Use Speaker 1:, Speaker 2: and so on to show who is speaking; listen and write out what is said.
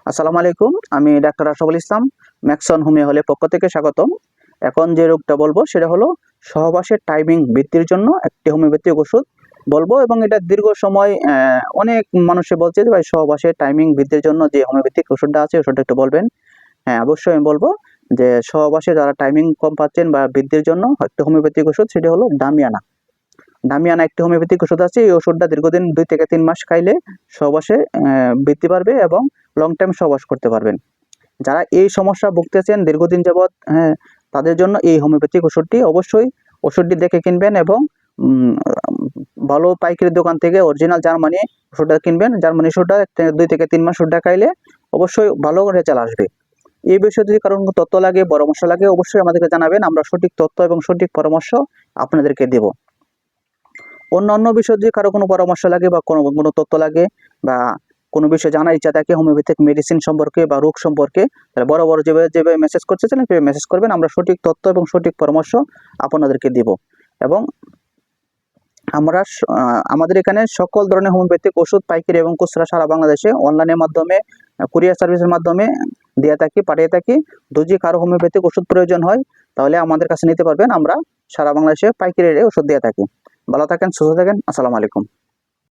Speaker 1: আসসালামু আলাইকুম। আমি doctor Ashraful Islam, Maxon homeo হলের পক্ষ থেকে স্বাগতম। এখন যে রোগটা বলবো সেটা হলো সহবাসের টাইমিং বৃদ্ধির জন্য একটি হোমিওপ্যাথিক ওষুধ বলবো, এবং এটা দীর্ঘ সময় অনেক মানুষে বলছে যে ভাই সহবাসের টাইমিং বৃদ্ধির জন্য যে হোমিওপ্যাথিক ওষুধটা আছে ওষুধটা একটু বলবেন। হ্যাঁ, অবশ্যই আমি বলবো যে সহবাসে যারা টাইমিং কম পাচ্ছেন বা বৃদ্ধির জন্য একটা হোমিওপ্যাথিক ওষুধ সেটা হলো ডামিয়ানা। ডামিয়ানা একটি হোমিওপ্যাথিক ওষুধ আছে। এই ওষুধটা দীর্ঘদিন ২ থেকে ৩ মাস খাইলে সহবাসে বৃদ্ধি পারবে এবং লং টাইম সহবাস করতে পারবেন। যারা এই সমস্যা ভুগতেছেন দীর্ঘদিন যাবৎ, হ্যাঁ, তাদের জন্য এই হোমিওপ্যাথিক ওষুধটি অবশ্যই ওষুধটি দেখে কিনবেন এবং ভালো পাইকারি দোকান থেকে অরিজিনাল জার্মানি ওষুধটা কিনবেন। জার্মানি ওষুধটা ২ থেকে ৩ মাস ওষুধটা খাইলে অবশ্যই ভালো রেজাল্ট আসবে। এই বিষয়ে যদি কারো কোনো তথ্য লাগে, পরামর্শ লাগে, অবশ্যই আমাদেরকে জানাবেন। আমরা সঠিক তথ্য এবং সঠিক পরামর্শ আপনাদেরকে দেব। অন্যান্য বিষয়ে যদি কারো কোনো পরামর্শ লাগে বা কোনো তথ্য লাগে বা কোনো বিষয়ে জানার ইচ্ছা থাকে হোমিওপ্যাথিক মেডিসিন সম্পর্কে বা রোগ সম্পর্কে, তাহলে বড় যেভাবে মেসেজ করতেছেন সেভাবে মেসেজ করবেন। আমরা সঠিক তথ্য এবং সঠিক পরামর্শ আপনাদেরকে দিব। এবং আমরা আমাদের এখানে সকল ধরনের হোমিওপ্যাথিক ওষুধ পাইকারি এবং খুচরা সারা বাংলাদেশে অনলাইনের মাধ্যমে, কুরিয়ার সার্ভিসের মাধ্যমে পাঠিয়ে থাকি। যদি কারো হোমিওপ্যাথিক ওষুধ প্রয়োজন হয় তাহলে আমাদের কাছে নিতে পারবেন। আমরা সারা বাংলাদেশে পাইকারি রেটে ওষুধ দিয়ে থাকি। ভালো থাকেন, সুস্থ থাকেন। আসসালামু আলাইকুম।